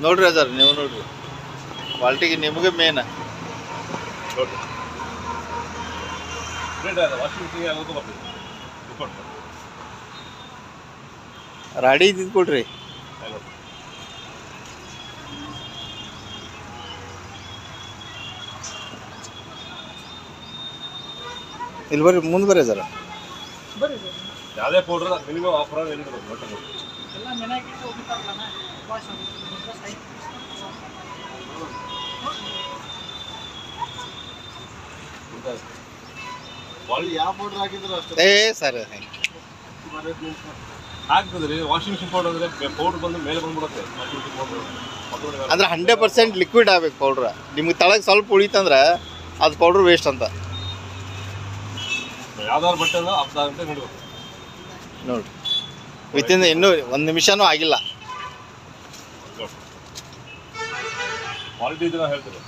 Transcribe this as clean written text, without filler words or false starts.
ನೋಡ್ರಿ ಅದಾರ ನೀವು ನೋಡ್ರಿ ಕ್ವಾಲಿಟಿಗೆ ನಿಮಗೆ ಮೇನ್ ರಾಡಿ ಇದ್ದಿದ್ದು ಕೊಡ್ರಿ ಇಲ್ಲಿ ಬರ್ರಿ ಮುಂದೆ ಬರ್ರಿ ಸರ್ ಯಾವುದೇ ಪೌಡ್ರ್ ಮಿನಿಮಮ್ ಆಫರ್ ಯಾವ ಪೌಡರ್ ಹಾಕಿದ್ರು ಅಷ್ಟೇ ಏ ಸರ್ ಆಗ್ತದೆ ರೀ. ವಾಷಿಂಗ್ ಮಿಷಿನ್ ಪೌಡರ್ ಅಂದರೆ ಪೌಡ್ರ್ ಬಂದು ಮೇಲೆ ಬಂದ್ಬಿಡುತ್ತೆ. ವಾಷಿಂಗ್ ಮಿಷಿನ್ ಪೌಡ್ರ್ ಅಂದ್ರೆ 100% ಲಿಕ್ವಿಡ್ ಆಗ್ಬೇಕು ಪೌಡ್ರ. ನಿಮ್ಗೆ ತಳಗೆ ಸ್ವಲ್ಪ ಉಳಿತಂದ್ರೆ ಅದು ಪೌಡ್ರ್ ವೇಸ್ಟ್ ಅಂತ. ಯಾವ್ದಾದ್ರು ಬಟ್ಟೆ ಅಂದ್ರೆ ಅರ್ಧ ಗಂಟೆ ನಡಿಬೇಕು ನೋಡಿ ವಿತಿನ್ ಇನ್ನೂ 1 ನಿಮಿಷನೂ ಆಗಿಲ್ಲ. ಕ್ವಾಲಿಟಿ ಇದನ್ನ ಹೇಳ್ತೀವಿ.